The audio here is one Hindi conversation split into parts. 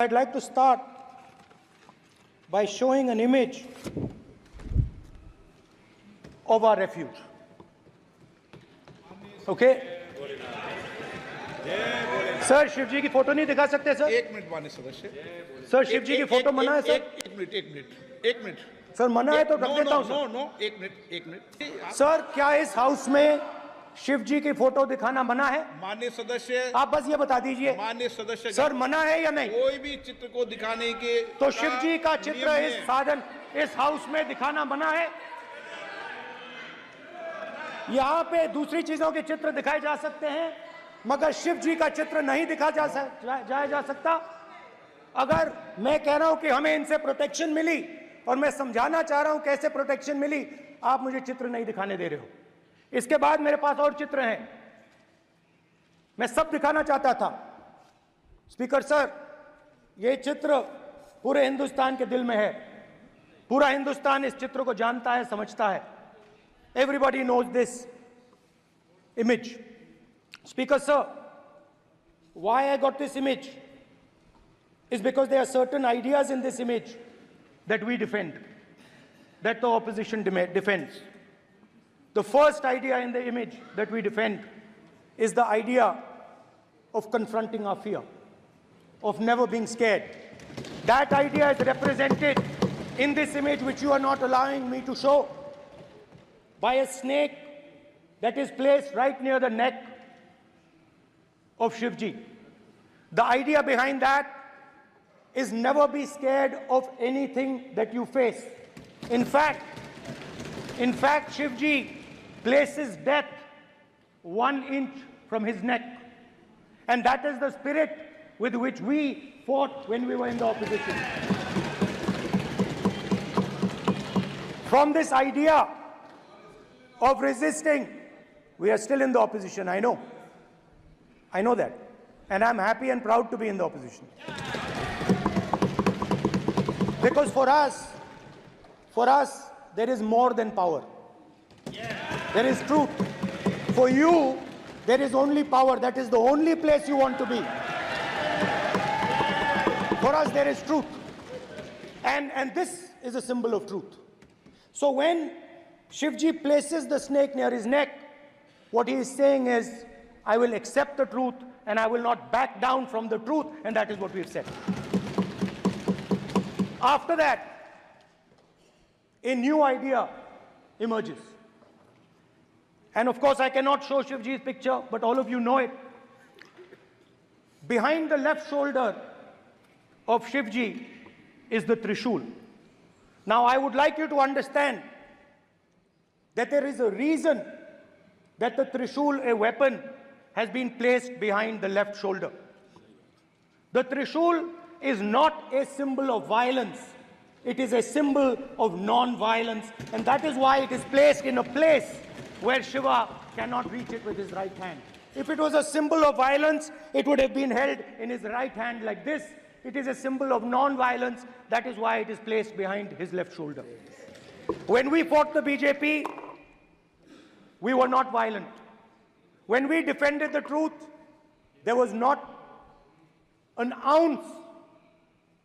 I'd like to start by showing an image of our refuge. Okay? Sir Shiv ji की फोटो नहीं दिखा सकते सर? एक मिनट माननीय सदस्य। सर शिव जी की फोटो मना है सर? एक मिनट सर मना है तो रख देता हूं सर। नो एक मिनट सर क्या इस हाउस में शिव जी की फोटो दिखाना मना है? माननीय सदस्य, आप बस ये बता दीजिए। माननीय सदस्य सर मना है या नहीं? कोई भी चित्र को दिखाने के तो शिव जी का चित्र नियम इस है। साधन इस हाउस में दिखाना मना है? यहाँ पे दूसरी चीजों के चित्र दिखाए जा सकते हैं मगर शिव जी का चित्र नहीं दिखा जा सकता। अगर मैं कह रहा हूं कि हमें इनसे प्रोटेक्शन मिली और मैं समझाना चाह रहा हूं कैसे प्रोटेक्शन मिली, आप मुझे चित्र नहीं दिखाने दे रहे हो। इसके बाद मेरे पास और चित्र हैं, मैं सब दिखाना चाहता था। स्पीकर सर, ये चित्र पूरे हिंदुस्तान के दिल में है। पूरा हिंदुस्तान इस चित्र को जानता है, समझता है। Everybody knows this image. Speaker sir, why I got this image is because there are certain ideas in this image that we defend, that the opposition defends. The first idea in the image that we defend is the idea of confronting our fear, of never being scared. That idea is represented in this image, which you are not allowing me to show, by a snake that is placed right near the neck of Shivji. The idea behind that is never be scared of anything that you face. In fact, Shivji places death 1 inch from his neck. And that is the spirit with which we fought when we were in the opposition. From this idea of resisting, we are still in the opposition, I know. I know that. And I'm happy and proud to be in the opposition. Because for us, there is more than power. There is truth. For you, there is only power. That is the only place you want to be. For us, there is truth. And this is a symbol of truth. So when Shivji places the snake near his neck, what he is saying is, I will accept the truth and I will not back down from the truth, and that is what we've said. After that, a new idea emerges. And of course, I cannot show Shivji's picture, but all of you know it. Behind the left shoulder of Shivji is the Trishul. Now, I would like you to understand that there is a reason that the Trishul, a weapon, has been placed behind the left shoulder. The Trishul is not a symbol of violence. It is a symbol of non-violence, and that is why it is placed in a place where Shiva cannot reach it with his right hand. If it was a symbol of violence, it would have been held in his right hand like this. It is a symbol of non-violence. That is why it is placed behind his left shoulder. When we fought the BJP, we were not violent. When we defended the truth, there was not an ounce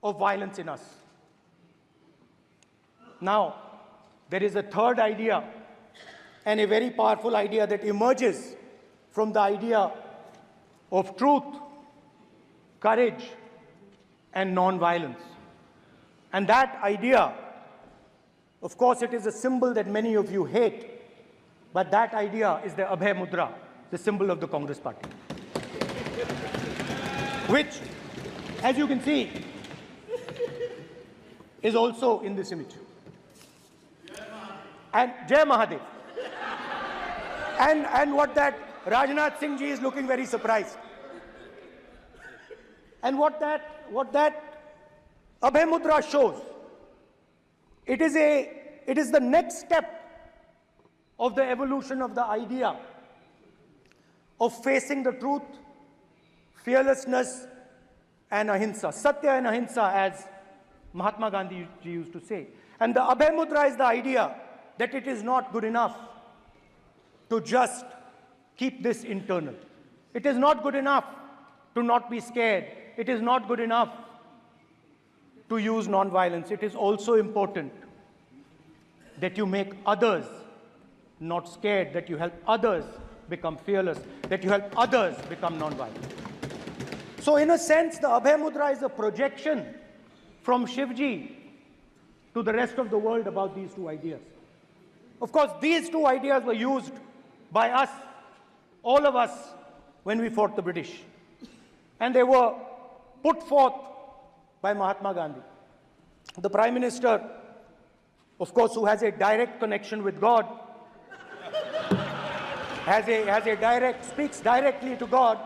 of violence in us. Now, there is a third idea, and a very powerful idea that emerges from the idea of truth, courage, and non-violence. And that idea, of course, it is a symbol that many of you hate, but that idea is the Abhay Mudra, the symbol of the Congress Party, which, as you can see, is also in this image. And Jai Mahadev. And what that Rajnath Singh ji is looking very surprised. And what that Abhay Mudra shows, it is the next step of the evolution of the idea of facing the truth, fearlessness, and ahimsa. Satya and ahimsa, as Mahatma Gandhi ji used to say. And the Abhay Mudra is the idea that it is not good enough to just keep this internal. It is not good enough to not be scared. It is not good enough to use non-violence, it is also important that you make others not scared, that you help others become fearless, that you help others become non-violent. So in a sense, the Abhay Mudra is a projection from Shivji to the rest of the world about these two ideas. Of course, these two ideas were used by us, all of us, when we fought the British. And they were put forth by Mahatma Gandhi. The Prime Minister, of course, who has a direct connection with God, speaks directly to God.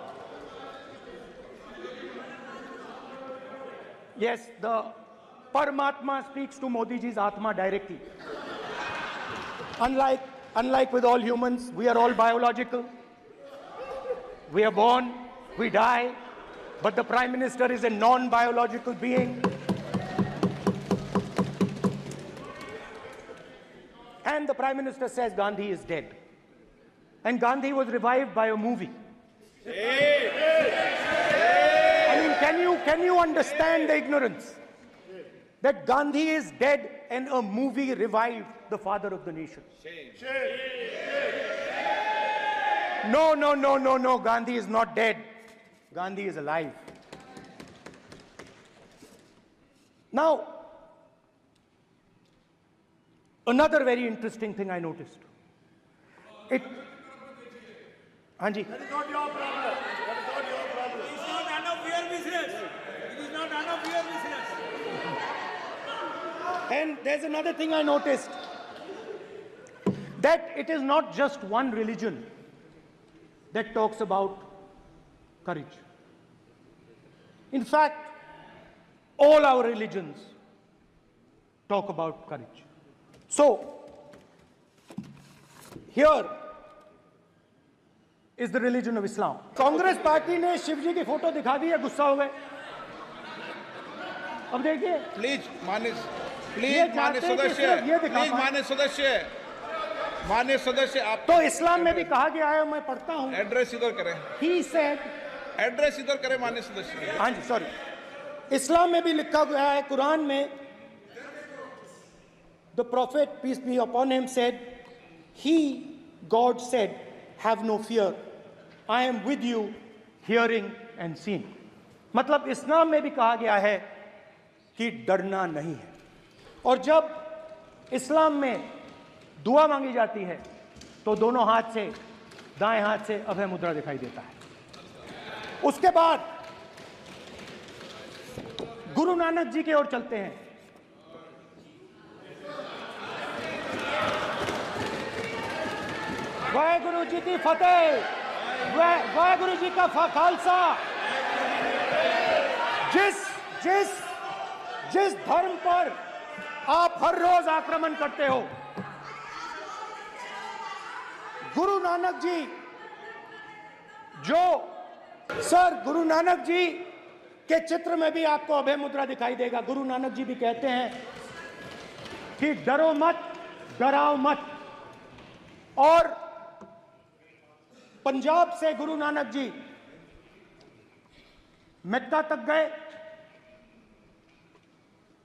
Yes, the Paramatma speaks to Modi ji's Atma directly. Unlike with all humans, we are all biological. We are born, we die, but the Prime Minister is a non-biological being. And the Prime Minister says Gandhi is dead. And Gandhi was revived by a movie. I mean, can you understand the ignorance? That Gandhi is dead and a movie revived the father of the nation. No, Gandhi is not dead. Gandhi is alive. Now, another very interesting thing I noticed. Hanji. That is not your problem. That is not your problem. It is not none of your business. It is not none of your business. And there's another thing I noticed. That it is not just one religion that talks about courage. In fact, all our religions talk about courage. So, here is the religion of Islam. Congress party ने शिव जी की फोटो दिखा दी है, गुस्सा हो गए. अब देखिए, प्लीज मान्य सदस्य आप तो इस्लाम में भी कहा गया है, मैं पढ़ता हूं. एड्रेस इधर करें. He said, एड्रेस इधर करें मान्य सदस्य. हाँ जी, सॉरी. इस्लाम में भी लिखा गया है, कुरान में, the prophet, peace be upon him, said, God said, have no fear. I am with you, hearing and seeing. मतलब इस्लाम में भी कहा गया है कि डरना नहीं है. और जब इस्लाम में दुआ मांगी जाती है तो दोनों हाथ से, दाएं हाथ से अभय मुद्रा दिखाई देता है. उसके बाद गुरु नानक जी की ओर चलते हैं. वाहेगुरु जी की फतेह, वाहेगुरु जी का खालसा. जिस धर्म पर आप हर रोज आक्रमण करते हो, गुरु नानक जी, गुरु नानक जी के चित्र में भी आपको अभय मुद्रा दिखाई देगा. गुरु नानक जी भी कहते हैं कि डरो मत, डराओ मत. और पंजाब से गुरु नानक जी मेक्का तक गए,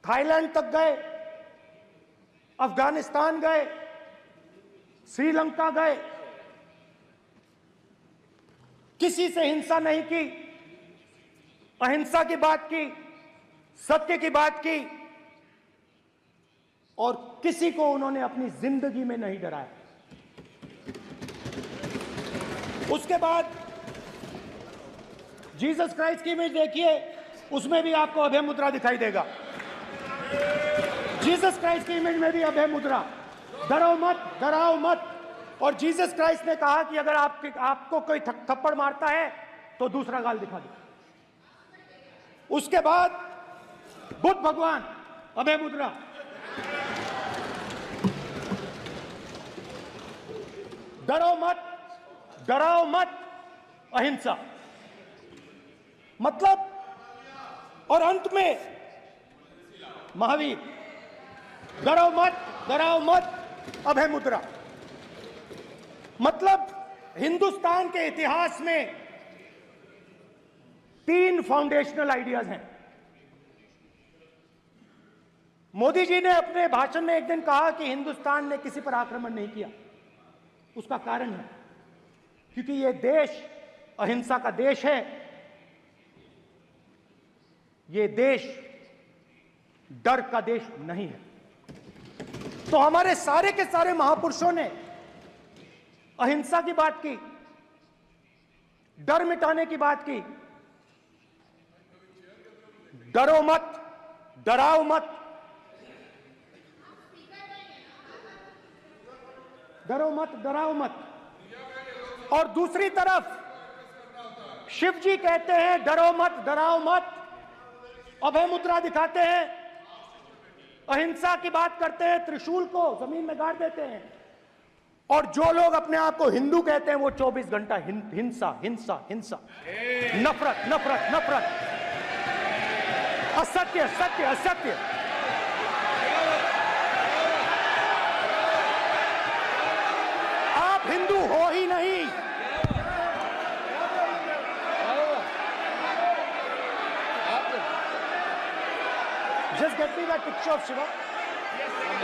थाईलैंड तक गए, अफगानिस्तान गए, श्रीलंका गए. किसी से हिंसा नहीं की, अहिंसा की बात की, सत्य की बात की, और किसी को उन्होंने अपनी जिंदगी में नहीं डराया. उसके बाद जीसस क्राइस्ट की इमेज देखिए, उसमें भी आपको अभय मुद्रा दिखाई देगा. जीसस क्राइस्ट की इमेज में भी अभय मुद्रा, डरो मत, डराओ मत. और जीसस क्राइस्ट ने कहा कि अगर आपको कोई थप्पड़ मारता है तो दूसरा गाल दिखा दो. उसके बाद बुद्ध भगवान, अभय मुद्रा. डरो मत, डराओ मत, अहिंसा. मतलब, और अंत में महावीर, डरो मत, डराओ मत, अभय मुद्रा. मतलब हिंदुस्तान के इतिहास में 3 फाउंडेशनल आइडियाज हैं. मोदी जी ने अपने भाषण में एक दिन कहा कि हिंदुस्तान ने किसी पर आक्रमण नहीं किया। उसका कारण है क्योंकि यह देश अहिंसा का देश है, यह देश डर का देश नहीं है। तो हमारे सारे के सारे महापुरुषों ने अहिंसा की बात की, डर मिटाने की बात की। डरो मत, डराओ मत, डरो मत, डराओ मत। और दूसरी तरफ शिव जी कहते हैं डरो मत, डराओ मत, अभय मुद्रा दिखाते हैं, अहिंसा की बात करते हैं, त्रिशूल को जमीन में गाड़ देते हैं। और जो लोग अपने आप को हिंदू कहते हैं वो 24 घंटा हिंसा हिंसा हिंसा, नफरत नफरत नफरत, असत्य सत्य असत्य। आप हिंदू हो ही नहीं। Just get me that picture of Shiva.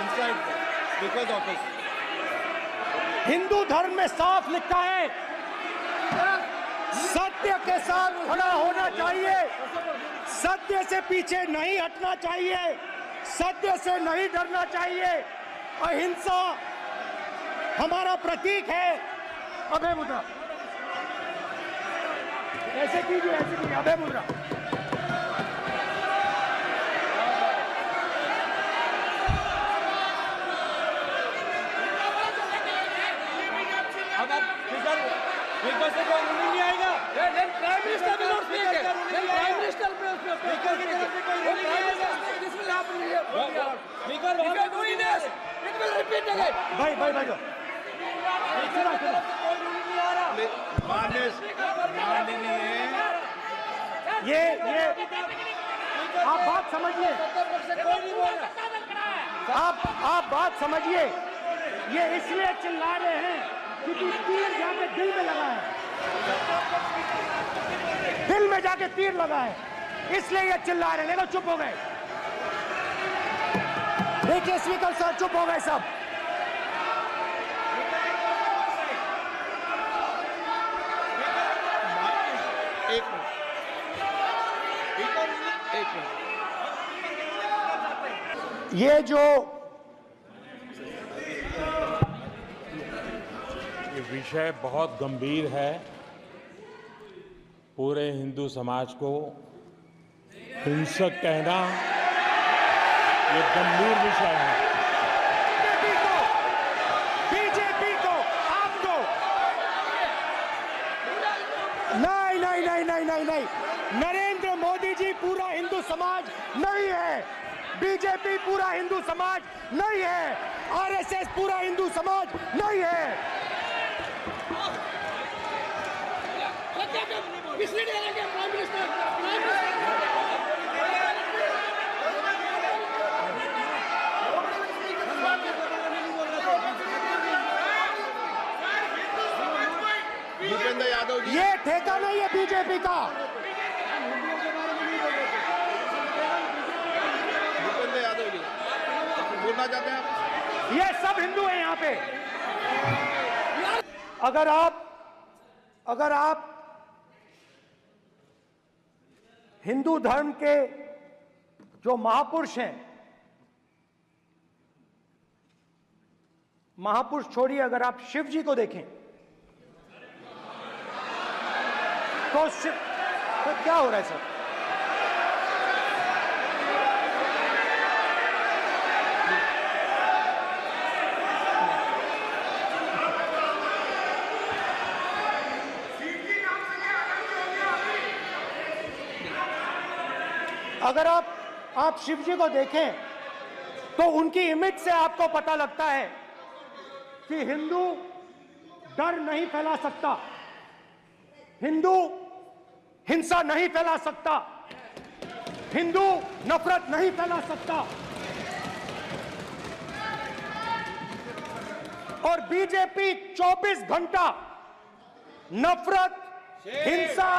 Inside, because of his. Hindu धर्म में साफ लिखा है सत्य के साथ खड़ा होना चाहिए, सत्य से पीछे नहीं हटना चाहिए, सत्य से नहीं डरना चाहिए। अहिंसा हमारा प्रतीक है। अभय मुद्रा ऐसे कीजिए, ऐसे कीजिए, अभय मुद्रा। स्पीकर से कोई रूलिंग नहीं आएगा। Prime minister will not speak. Prime minister speaker की तरफ से कोई रूलिंग नहीं आएगा। This will happen here. Speaker वहां पे doing this, it will repeat again. भाई भाई भाई स्पीकर की तरफ से कोई रूलिंग नहीं आ रहा। माननीय ये आप बात समझिए, कोई नहीं बोल रहा। आप बात समझिए। ये इसलिए चिल्ला रहे हैं क्योंकि तीर जाके दिल में लगा है, दिल में जाके तीर लगा है, इसलिए ये चिल्ला रहे हैं। देखो चुप हो गए, देखिए स्पीकर साहब चुप हो गए सब। एक मिनट। ये जो विषय बहुत गंभीर है। पूरे हिंदू समाज को हिंसक कहना ये गंभीर विषय है। बीजेपी को आपको नहीं नहीं नहीं नहीं नहीं नहीं, नरेंद्र मोदी जी पूरा हिंदू समाज नहीं है, बीजेपी पूरा हिंदू समाज नहीं है, आरएसएस पूरा हिंदू समाज नहीं है। भूपेंद्र यादव जी, ये ठेका नहीं है बीजेपी का। भूपेंद्र यादव जी बोलना चाहते हैं आप? ये सब हिंदू हैं यहाँ पे। अगर आप हिंदू धर्म के जो महापुरुष हैं, महापुरुष छोड़िए, अगर आप शिव जी को देखें तो क्या हो रहा है सर? अगर आप शिव जी को देखें तो उनकी इमेज से आपको पता लगता है कि हिंदू डर नहीं फैला सकता, हिंदू हिंसा नहीं फैला सकता, हिंदू नफरत नहीं फैला सकता। और बीजेपी 24 घंटा नफरत, हिंसा,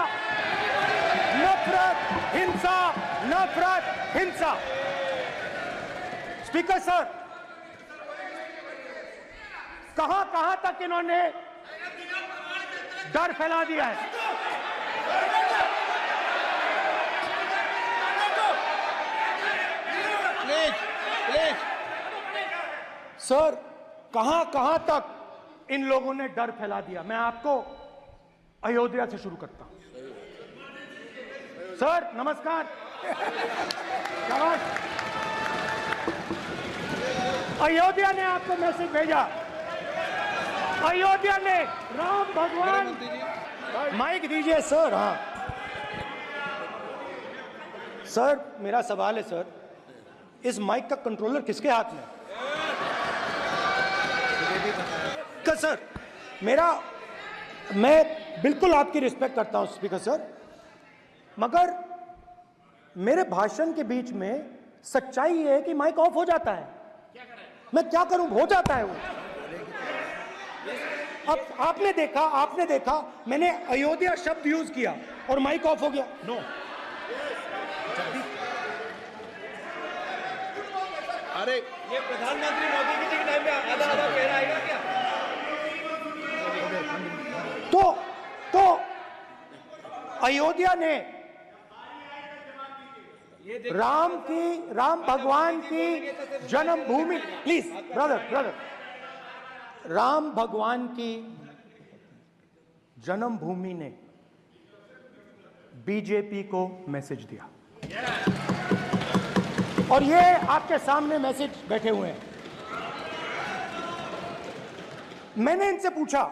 नफरत, हिंसा, नफरत, हिंसा। स्पीकर सर, कहां कहां तक इन्होंने डर फैला दिया है? Please please. सर, कहां कहां तक इन लोगों ने डर फैला दिया? मैं आपको अयोध्या से शुरू करता हूं। सर नमस्कार। शाबाश। अयोध्या ने आपको मैसेज भेजा। अयोध्या ने राम भगवान, माइक दीजिए सर। हाँ सर, मेरा सवाल है सर, इस माइक का कंट्रोलर किसके हाथ में? सर मैं बिल्कुल आपकी रिस्पेक्ट करता हूं स्पीकर सर, मगर मेरे भाषण के बीच में सच्चाई ये है कि माइक ऑफ हो जाता है। मैं क्या करूं, हो जाता है वो। अब आपने देखा मैंने अयोध्या शब्द यूज किया और माइक ऑफ हो गया। नो, अरे ये प्रधानमंत्री मोदी जी के टाइम में आधा आधा कह रहा है क्या? तो अयोध्या ने राम भगवान की जन्मभूमि, प्लीज ब्रदर, राम भगवान की जन्मभूमि ने बीजेपी को मैसेज दिया और ये आपके सामने मैसेज बैठे हुए हैं। मैंने इनसे पूछा,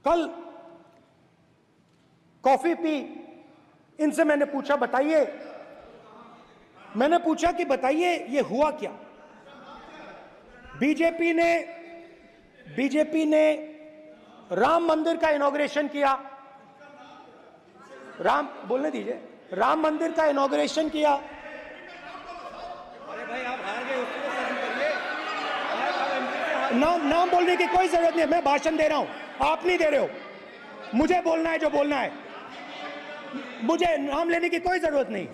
कल कॉफी पी, इनसे मैंने पूछा बताइए, कि बताइए ये हुआ क्या? बीजेपी ने राम मंदिर का इनॉग्रेशन किया। बोलने दीजिए। राम मंदिर का इनॉग्रेशन किया। अरे भाई आप हार गए, उसको तो सहन करिए। नाम बोलने की कोई जरूरत नहीं है, मैं भाषण दे रहा हूं, आप नहीं दे रहे हो। मुझे बोलना है जो बोलना है, मुझे नाम लेने की कोई जरूरत नहीं।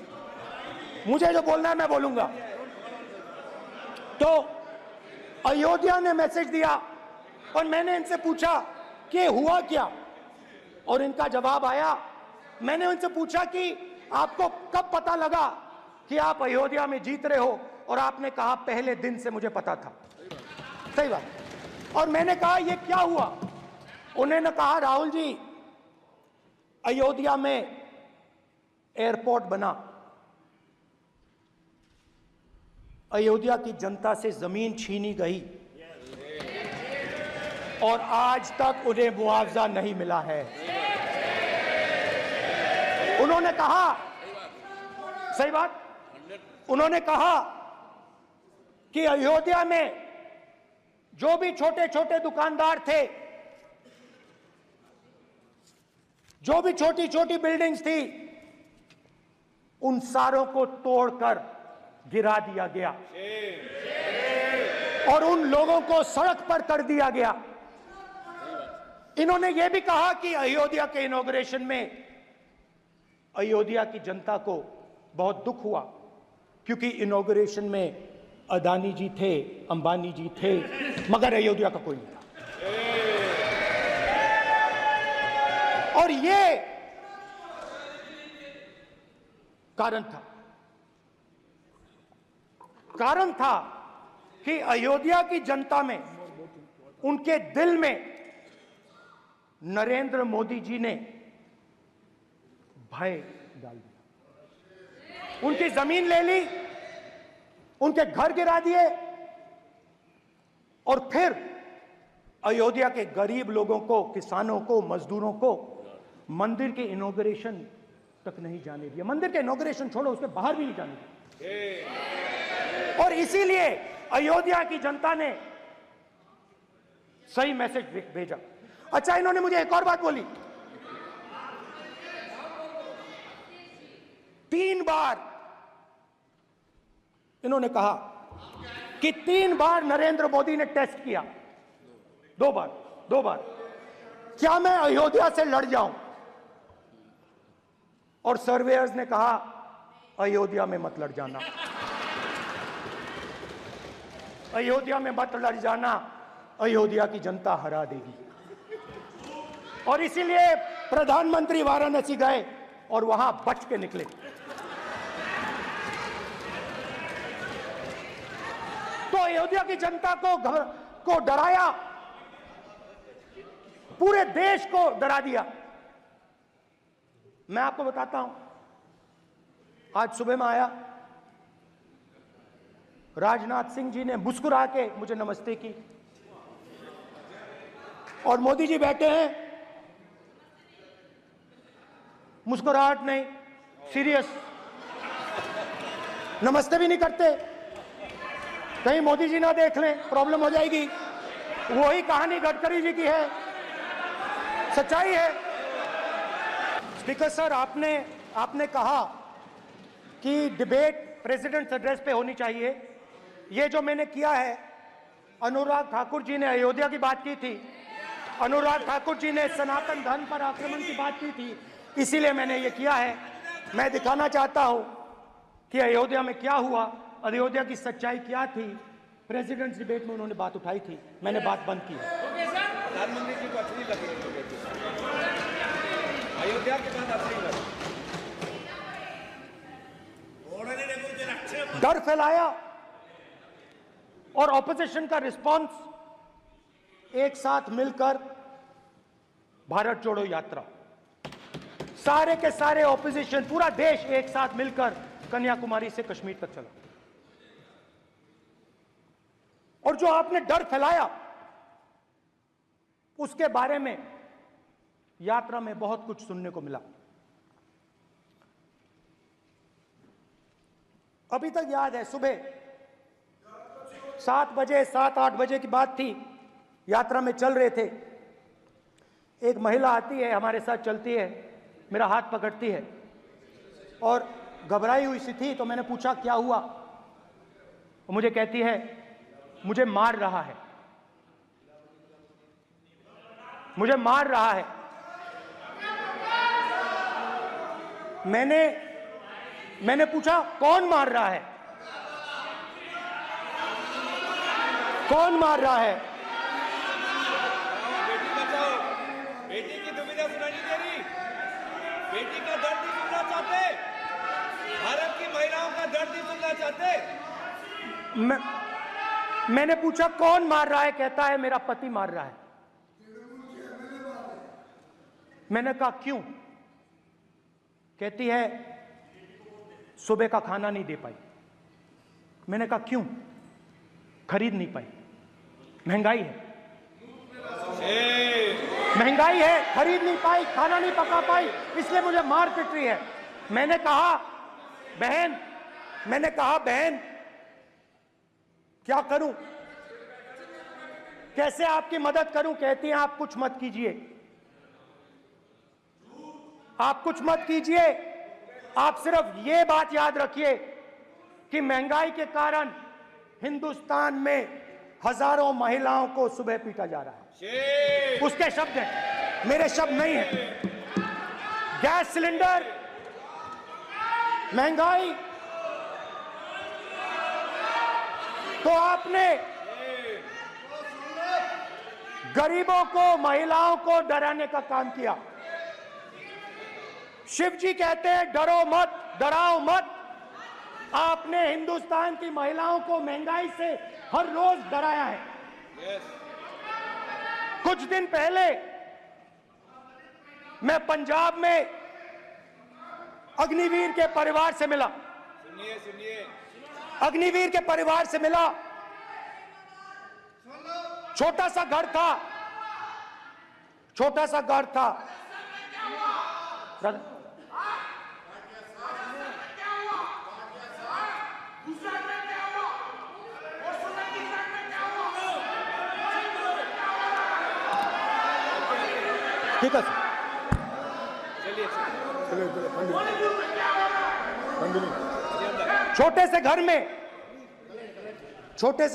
मुझे जो बोलना है मैं बोलूंगा। तो अयोध्या ने मैसेज दिया और मैंने इनसे पूछा कि हुआ क्या, और इनका जवाब आया। मैंने उनसे पूछा कि आपको कब पता लगा कि आप अयोध्या में जीत रहे हो, और आपने कहा पहले दिन से मुझे पता था। सही बात। और मैंने कहा ये क्या हुआ? उन्होंने कहा राहुल जी, अयोध्या में एयरपोर्ट बना, अयोध्या की जनता से जमीन छीनी गई और आज तक उन्हें मुआवजा नहीं मिला है। उन्होंने कहा, सही बात, उन्होंने कहा कि अयोध्या में जो भी छोटे छोटे दुकानदार थे, जो भी छोटी छोटी बिल्डिंग्स थी, उन सारों को तोड़कर गिरा दिया गया और उन लोगों को सड़क पर कर दिया गया। इन्होंने यह भी कहा कि अयोध्या के इनॉग्रेशन में अयोध्या की जनता को बहुत दुख हुआ, क्योंकि इनॉग्रेशन में अदानी जी थे, अंबानी जी थे, मगर अयोध्या का कोई नहीं था। और ये कारण था कि अयोध्या की जनता में, उनके दिल में नरेंद्र मोदी जी ने भय डाल दिया। उनकी जमीन ले ली, उनके घर गिरा दिए, और फिर अयोध्या के गरीब लोगों को, किसानों को, मजदूरों को मंदिर के इनॉग्रेशन तक नहीं जाने दिया। मंदिर के इनॉग्रेशन छोड़ो, उसके बाहर भी नहीं जाने दिया। और इसीलिए अयोध्या की जनता ने सही मैसेज भेजा। अच्छा, इन्होंने मुझे एक और बात बोली, 3 बार इन्होंने कहा कि 3 बार नरेंद्र मोदी ने टेस्ट किया। 2 बार क्या मैं अयोध्या से लड़ जाऊं? और सर्वेयर्स ने कहा अयोध्या में मत लड़ जाना। अयोध्या में मत लड़ जाना, अयोध्या की जनता हरा देगी। और इसीलिए प्रधानमंत्री वाराणसी गए और वहां बच के निकले। तो अयोध्या की जनता को डराया, पूरे देश को डरा दिया। मैं आपको बताता हूं, आज सुबह में आया, राजनाथ सिंह जी ने मुस्कुरा के मुझे नमस्ते की, और मोदी जी बैठे हैं, मुस्कुराहट नहीं, सीरियस, नमस्ते भी नहीं करते। कहीं मोदी जी ना देख लें, प्रॉब्लम हो जाएगी। वही कहानी गडकरी जी की है, सच्चाई है। स्पीकर सर, आपने कहा कि डिबेट प्रेसिडेंट्स एड्रेस पे होनी चाहिए। ये जो मैंने किया है, अनुराग ठाकुर जी ने अयोध्या की बात की थी, अनुराग ठाकुर जी ने सनातन धर्म पर आक्रमण की बात की थी, इसीलिए मैंने ये किया है। मैं दिखाना चाहता हूं कि अयोध्या में क्या हुआ, अयोध्या की सच्चाई क्या थी। प्रेसिडेंट्स डिबेट में उन्होंने बात उठाई थी, मैंने बात बंद की है। प्रधानमंत्री जी को अच्छी लगी अयोध्या के बाद अच्छी लगी, डर फैलाया और ऑपोजिशन का रिस्पांस एक साथ मिलकर भारत जोड़ो यात्रा, सारे के सारे ऑपोजिशन, पूरा देश एक साथ मिलकर कन्याकुमारी से कश्मीर तक चला। और जो आपने डर फैलाया, उसके बारे में यात्रा में बहुत कुछ सुनने को मिला। अभी तक याद है, सुबह 7 बजे 7-8 बजे की बात थी, यात्रा में चल रहे थे, एक महिला आती है, हमारे साथ चलती है, मेरा हाथ पकड़ती है और घबराई हुई सी थी। तो मैंने पूछा क्या हुआ, वो मुझे कहती है मुझे मार रहा है, मुझे मार रहा है। मैंने पूछा कौन मार रहा है, कौन मार रहा है? बेटी बचाओ, बेटी की दुविधा सुनाई नहीं दे रही, बेटी का दर्द नहीं सुनना चाहते, भारत की महिलाओं का दर्द नहीं सुनना चाहते। मैंने पूछा कौन मार रहा है, कहता है मेरा पति मार रहा है। मैंने कहा क्यों? कहती है सुबह का खाना नहीं दे पाई। मैंने कहा क्यों? खरीद नहीं पाई, महंगाई है, महंगाई है, खरीद नहीं पाई, खाना नहीं पका पाई, इसलिए मुझे मार पिट रही है। मैंने कहा बहन क्या करूं, कैसे आपकी मदद करूं? कहती हैं आप कुछ मत कीजिए, आप कुछ मत कीजिए, आप सिर्फ ये बात याद रखिए कि महंगाई के कारण हिंदुस्तान में हजारों महिलाओं को सुबह पीटा जा रहा है। उसके शब्द हैं, मेरे शब्द नहीं हैं। गैस सिलेंडर, महंगाई, तो आपने गरीबों को, महिलाओं को डराने का काम किया। शिव जी कहते हैं डरो मत, डराओ मत। आपने हिंदुस्तान की महिलाओं को महंगाई से हर रोज डराया है। कुछ दिन पहले मैं पंजाब में अग्निवीर के परिवार से मिला, सुनिए अग्निवीर के परिवार से मिला। छोटा सा घर था, छोटा सा घर था। ठीक है सर, छोटे से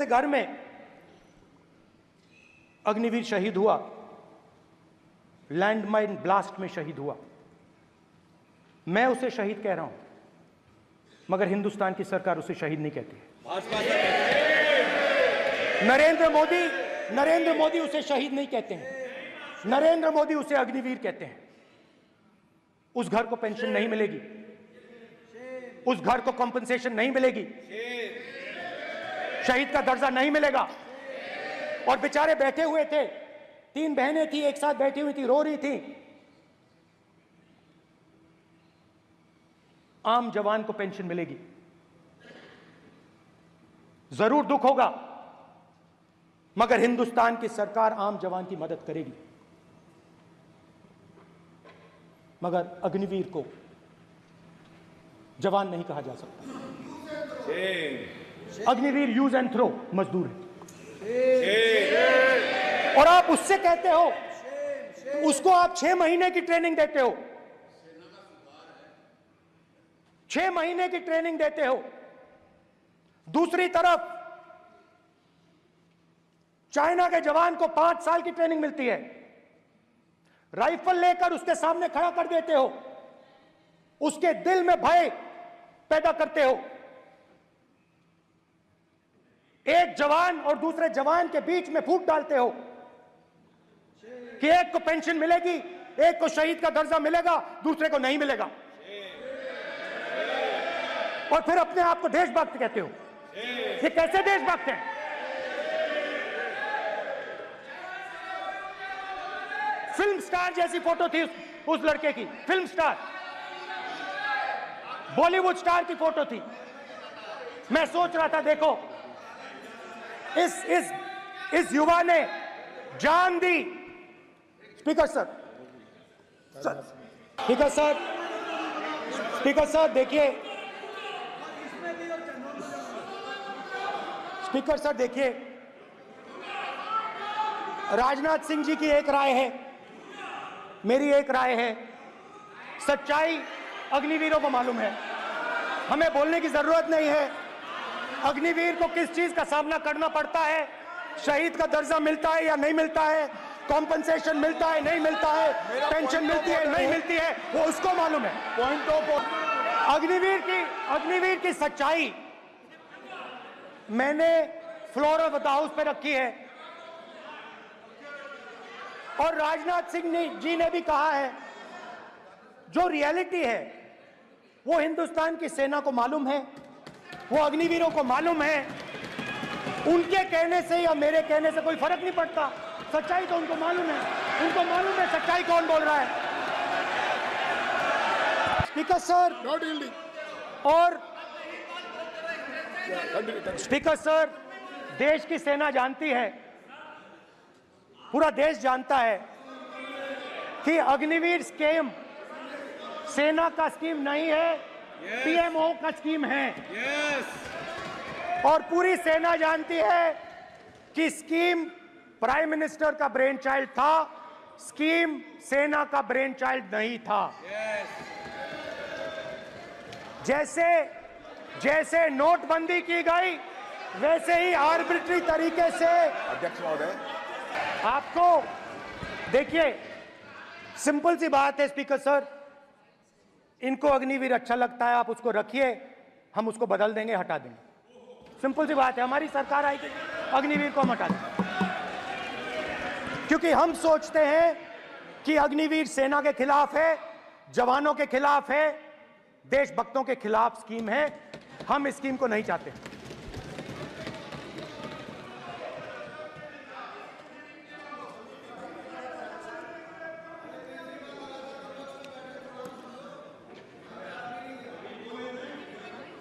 घर में अग्निवीर शहीद हुआ, लैंडमाइन ब्लास्ट में शहीद हुआ। मैं उसे शहीद कह रहा हूं, मगर हिंदुस्तान की सरकार उसे शहीद नहीं कहती है। नरेंद्र मोदी उसे शहीद नहीं कहते हैं, नरेंद्र मोदी उसे अग्निवीर कहते हैं। उस घर को पेंशन नहीं मिलेगी, उस घर को कॉम्पनसेशन नहीं मिलेगी, शहीद का दर्जा नहीं मिलेगा। और बेचारे बैठे हुए थे, 3 बहनें थी, एक साथ बैठी हुई थी, रो रही थी। आम जवान को पेंशन मिलेगी, जरूर दुख होगा, मगर हिंदुस्तान की सरकार आम जवान की मदद करेगी। मगर अग्निवीर को जवान नहीं कहा जा सकता। अग्निवीर यूज एंड थ्रो मजदूर है। और आप उससे कहते हो, उसको आप 6 महीने की ट्रेनिंग देते हो, 6 महीने की ट्रेनिंग देते हो। दूसरी तरफ चाइना के जवान को 5 साल की ट्रेनिंग मिलती है, राइफल लेकर उसके सामने खड़ा कर देते हो, उसके दिल में भय पैदा करते हो। एक जवान और दूसरे जवान के बीच में फूट डालते हो कि एक को पेंशन मिलेगी, एक को शहीद का दर्जा मिलेगा, दूसरे को नहीं मिलेगा। और फिर अपने आप को देशभक्त कहते हो। ये कैसे देशभक्त हैं? फिल्म स्टार जैसी फोटो थी उस लड़के की, फिल्म स्टार, बॉलीवुड स्टार की फोटो थी। मैं सोच रहा था, देखो इस युवा ने जान दी। Speaker sir, speaker sir, speaker sir देखिए, स्पीकर सर देखिए, राजनाथ सिंह जी की एक राय है, मेरी एक राय है। सच्चाई अग्निवीरों को मालूम है, हमें बोलने की जरूरत नहीं है। अग्निवीर को किस चीज का सामना करना पड़ता है, शहीद का दर्जा मिलता है या नहीं मिलता है, कॉम्पनसेशन मिलता है नहीं मिलता है, पेंशन मिलती है नहीं मिलती है, वो उसको मालूम है। अग्निवीर की सच्चाई मैंने फ्लोर ऑफ द हाउस पे रखी है। और राजनाथ सिंह जी ने भी कहा है, जो रियलिटी है वो हिंदुस्तान की सेना को मालूम है, वो अग्निवीरों को मालूम है। उनके कहने से या मेरे कहने से कोई फर्क नहीं पड़ता, सच्चाई तो उनको मालूम है, उनको मालूम है सच्चाई कौन बोल रहा है। स्पीकर सर, और स्पीकर सर, देश की सेना जानती है, पूरा देश जानता है कि अग्निवीर स्कीम सेना का स्कीम नहीं है, पीएमओ का स्कीम है। और पूरी सेना जानती है कि स्कीम प्राइम मिनिस्टर का ब्रेन चाइल्ड था, स्कीम सेना का ब्रेन चाइल्ड नहीं था। जैसे नोटबंदी की गई, वैसे ही आर्बिट्री तरीके से अध्यक्ष महोदय, आपको देखिए, सिंपल सी बात है स्पीकर सर, इनको अग्निवीर अच्छा लगता है, आप उसको रखिए, हम उसको बदल देंगे, हटा देंगे। सिंपल सी बात है, हमारी सरकार आएगी, अग्निवीर को हम हटा देंगे। क्योंकि हम सोचते हैं कि अग्निवीर सेना के खिलाफ है, जवानों के खिलाफ है, देशभक्तों के खिलाफ स्कीम है। हम इस स्कीम को नहीं चाहते।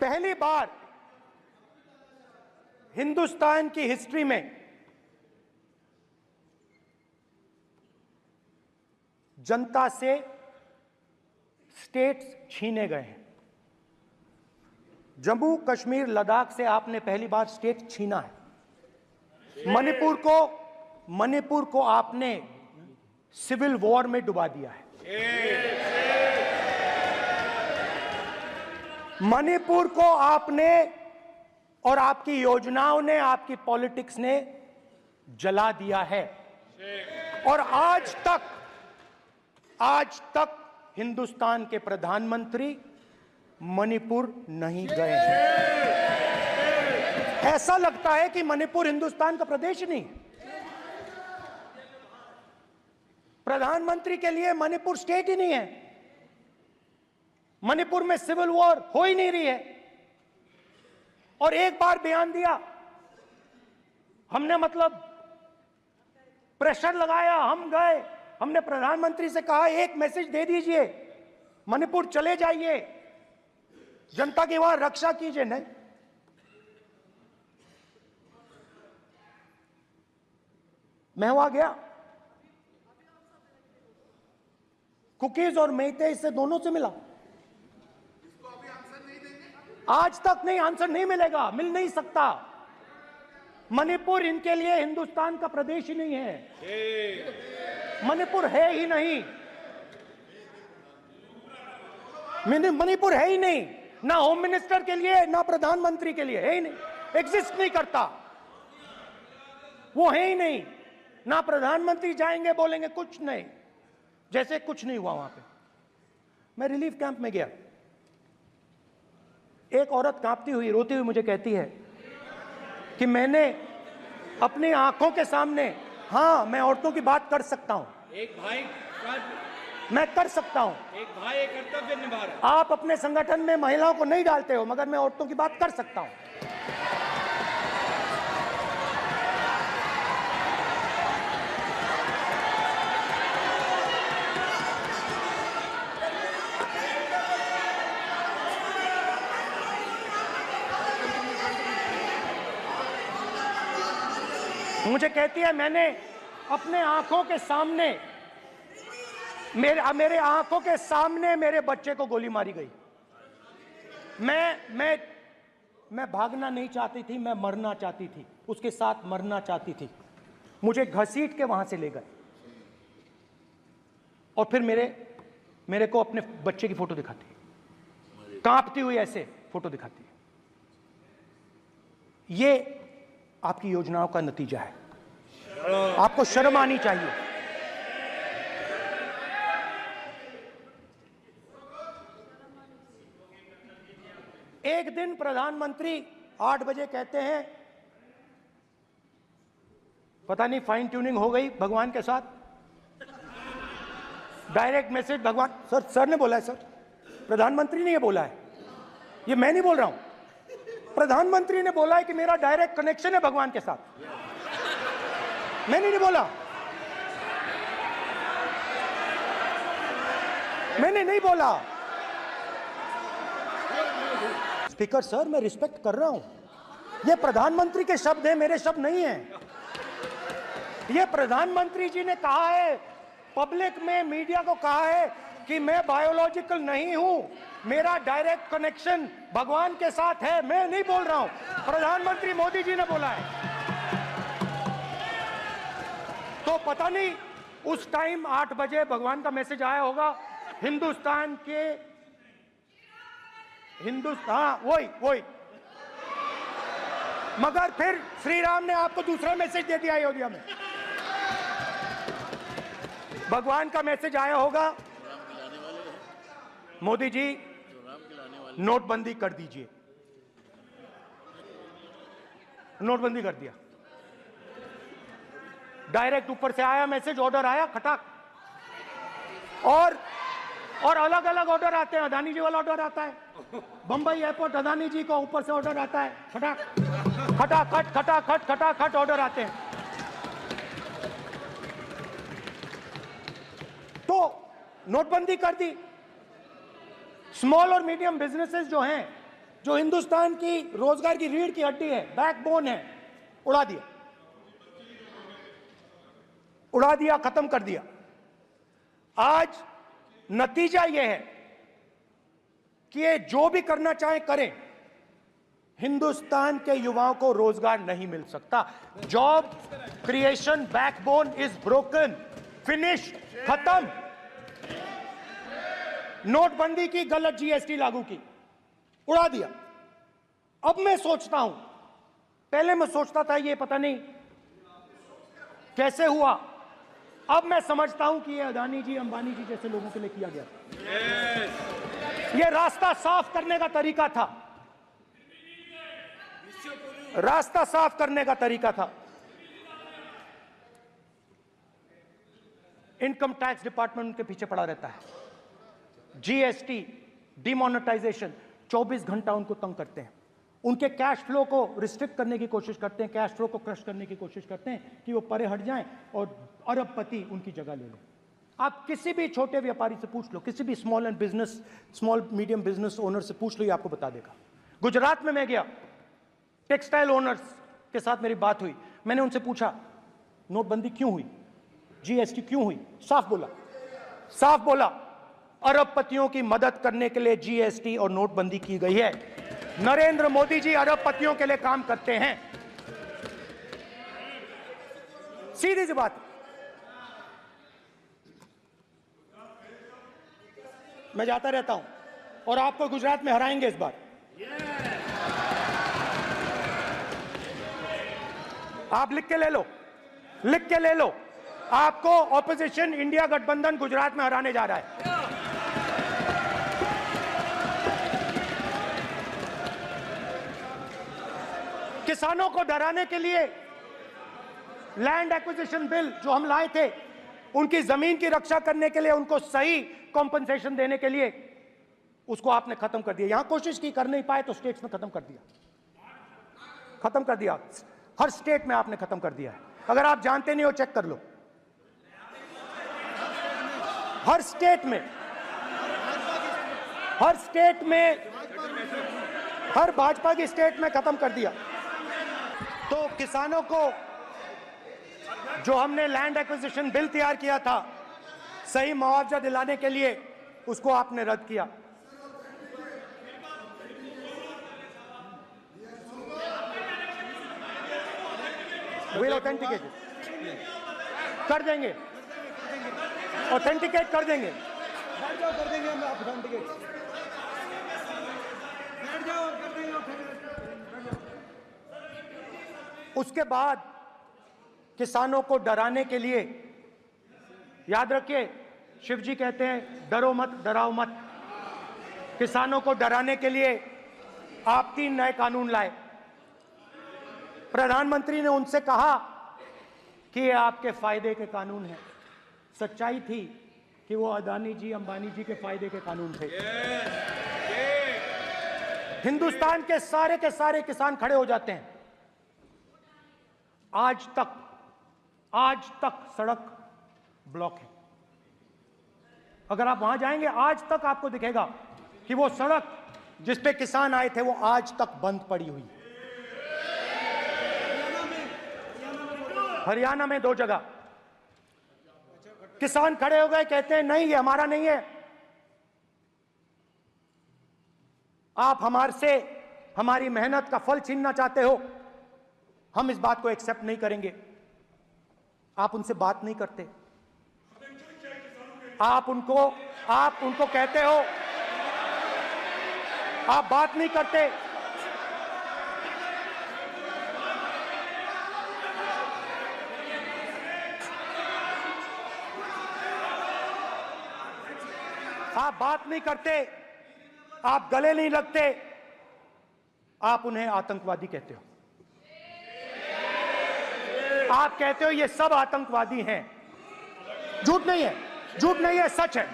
पहली बार हिंदुस्तान की हिस्ट्री में जनता से स्टेट्स छीने गए हैं। जम्मू कश्मीर लद्दाख से आपने पहली बार स्टेट छीना है। मणिपुर को आपने सिविल वॉर में डुबा दिया है। मणिपुर को आपने और आपकी योजनाओं ने, आपकी पॉलिटिक्स ने जला दिया है। और आज तक हिंदुस्तान के प्रधानमंत्री मणिपुर नहीं गए हैं। ऐसा लगता है कि मणिपुर हिंदुस्तान का प्रदेश नहीं। प्रधानमंत्री के लिए मणिपुर स्टेट ही नहीं है। मणिपुर में सिविल वॉर हो ही नहीं रही है। और एक बार बयान दिया हमने, मतलब प्रेशर लगाया, हम गए, हमने प्रधानमंत्री से कहा एक मैसेज दे दीजिए, मणिपुर चले जाइए, जनता की वहां रक्षा कीजिए। नहीं, मैं वहां गया, कुकीज और मेहते से दोनों से मिला। आज तक नहीं, आंसर नहीं मिलेगा, मिल नहीं सकता। मणिपुर इनके लिए हिंदुस्तान का प्रदेश ही नहीं है। मणिपुर है ही नहीं, मणिपुर है ही नहीं, ना होम मिनिस्टर के लिए ना प्रधानमंत्री के लिए, है ही नहीं, एग्जिस्ट नहीं करता, वो है ही नहीं। ना प्रधानमंत्री जाएंगे बोलेंगे कुछ नहीं, जैसे कुछ नहीं हुआ वहां पे। मैं रिलीफ कैंप में गया, एक औरत कांपती हुई रोती हुई मुझे कहती है कि मैंने अपनी आंखों के सामने, हाँ मैं औरतों की बात कर सकता हूं, एक भाई मैं कर सकता हूं, एक भाई एक कर्तव्य निभा रहा है। आप अपने संगठन में महिलाओं को नहीं डालते हो, मगर मैं औरतों की बात कर सकता हूं। मुझे कहती है मैंने अपने आंखों के सामने, मेरे आंखों के सामने मेरे बच्चे को गोली मारी गई। मैं भागना नहीं चाहती थी, मैं मरना चाहती थी, उसके साथ मरना चाहती थी। मुझे घसीट के वहां से ले गए और फिर मेरे को अपने बच्चे की फोटो दिखाती है, कांपती हुई ऐसे फोटो दिखाती है। ये आपकी योजनाओं का नतीजा है, आपको शर्म आनी चाहिए। एक दिन प्रधानमंत्री 8 बजे कहते हैं, पता नहीं फाइन ट्यूनिंग हो गई भगवान के साथ, डायरेक्ट मैसेज भगवान, सर ने बोला है, सर प्रधानमंत्री ने ये बोला है, ये मैं नहीं बोल रहा हूं, प्रधानमंत्री ने बोला है कि मेरा डायरेक्ट कनेक्शन है भगवान के साथ, मैंने नहीं बोला, मैंने नहीं बोला। स्पीकर सर, मैं रिस्पेक्ट कर रहा हूं, ये प्रधानमंत्री के शब्द हैं, मेरे शब्द नहीं हैं। ये प्रधानमंत्री जी ने कहा है, पब्लिक में, मीडिया को कहा है कि मैं बायोलॉजिकल नहीं हूं, मेरा डायरेक्ट कनेक्शन भगवान के साथ है, मैं नहीं बोल रहा हूं, प्रधानमंत्री मोदी जी ने बोला है। तो पता नहीं उस टाइम 8 बजे भगवान का मैसेज आया होगा, हिंदुस्तान, वही। मगर फिर श्री राम ने आपको दूसरा मैसेज दे दिया अयोध्या में। भगवान का मैसेज आया होगा, मोदी जी नोटबंदी कर दीजिए, नोटबंदी कर दिया, डायरेक्ट ऊपर से आया मैसेज, ऑर्डर आया खटाक। और अलग अलग ऑर्डर आते हैं, अदानी जी वाला ऑर्डर आता है, बंबई एयरपोर्ट अदानी जी को ऊपर से ऑर्डर आता है, खटाखट ऑर्डर आते हैं। तो नोटबंदी कर दी। स्मॉल और मीडियम बिजनेसेस जो हैं, जो हिंदुस्तान की रोजगार की रीढ़ की हड्डी है, बैकबोन है, उड़ा दिया, खत्म कर दिया। आज नतीजा यह है कि ये जो भी करना चाहे करें, हिंदुस्तान के युवाओं को रोजगार नहीं मिल सकता। Job creation backbone is broken, finish, खत्म। नोटबंदी की, गलत जीएसटी लागू की, उड़ा दिया। अब मैं सोचता हूं, पहले मैं सोचता था ये पता नहीं कैसे हुआ, अब मैं समझता हूं कि ये अदानी जी, अंबानी जी जैसे लोगों के लिए किया गया। ये रास्ता साफ करने का तरीका था। रास्ता साफ करने का तरीका था। इनकम टैक्स डिपार्टमेंट उनके पीछे पड़ा रहता है। जीएसटी, डिमोनेटाइजेशन, 24 घंटा उनको तंग करते हैं। उनके कैश फ्लो को रिस्ट्रिक्ट करने की कोशिश करते हैं, कैश फ्लो को क्रश करने की कोशिश करते हैं कि वो परे हट जाएं और अरबपति उनकी जगह ले लें। आप किसी भी छोटे व्यापारी से पूछ लो, किसी भी स्मॉल मीडियम बिजनेस ओनर से पूछ लो, ये आपको बता देगा। गुजरात में मैं गया, टेक्सटाइल ओनर्स के साथ मेरी बात हुई। मैंने उनसे पूछा नोटबंदी क्यों हुई, जीएसटी क्यों हुई? साफ बोला अरबपतियों की मदद करने के लिए जीएसटी और नोटबंदी की गई है। नरेंद्र मोदी जी अरबपतियों के लिए काम करते हैं। सीधी सी बात। मैं जाता रहता हूं और आपको गुजरात में हराएंगे इस बार। आप लिख के ले लो, आपको ऑपोजिशन इंडिया गठबंधन गुजरात में हराने जा रहा है। किसानों को डराने के लिए लैंड एक्विजिशन बिल जो हम लाए थे, उनकी जमीन की रक्षा करने के लिए, उनको सही कॉम्पनसेशन देने के लिए, उसको आपने खत्म कर दिया। यहां कोशिश की, कर नहीं पाए तो स्टेट्स में खत्म कर दिया। हर स्टेट में आपने खत्म कर दिया है। अगर आप जानते नहीं हो, चेक कर लो। हर स्टेट में हर भाजपा की स्टेट में खत्म कर दिया। तो किसानों को जो हमने लैंड एक्विजिशन बिल तैयार किया था सही मुआवजा दिलाने के लिए, उसको आपने रद्द किया। विल ऑथेंटिकेट कर देंगे, ऑथेंटिकेट कर देंगे। हम ऑथेंटिकेट उसके बाद किसानों को डराने के लिए, याद रखिए शिव जी कहते हैं डरो मत डराओ मत। किसानों को डराने के लिए आप 3 नए कानून लाए। प्रधानमंत्री ने उनसे कहा कि ये आपके फायदे के कानून हैं। सच्चाई थी कि वो अदानी जी, अंबानी जी के फायदे के कानून थे। हिंदुस्तान के सारे किसान खड़े हो जाते हैं। आज तक सड़क ब्लॉक है। अगर आप वहां जाएंगे, आज तक आपको दिखेगा कि वो सड़क जिस पे किसान आए थे वो आज तक बंद पड़ी हुई है। हरियाणा में 2 जगह किसान खड़े हो गए, कहते हैं नहीं ये हमारा नहीं है। आप हमारी मेहनत का फल छीनना चाहते हो, हम इस बात को एक्सेप्ट नहीं करेंगे। आप उनसे बात नहीं करते, आप उनको कहते हो, आप बात नहीं करते। आप बात नहीं करते, आप गले नहीं लगते, आप उन्हें आतंकवादी कहते हो। आप कहते हो ये सब आतंकवादी हैं। झूठ नहीं है, सच है।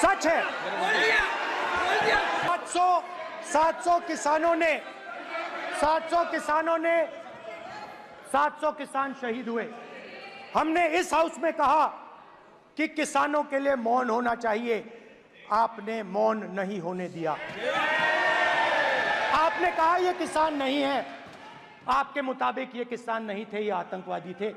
700 किसान शहीद हुए। हमने इस हाउस में कहा कि किसानों के लिए मौन होना चाहिए, आपने मौन नहीं होने दिया। आपने कहा ये किसान नहीं है, आपके मुताबिक ये किसान नहीं थे, ये आतंकवादी थे।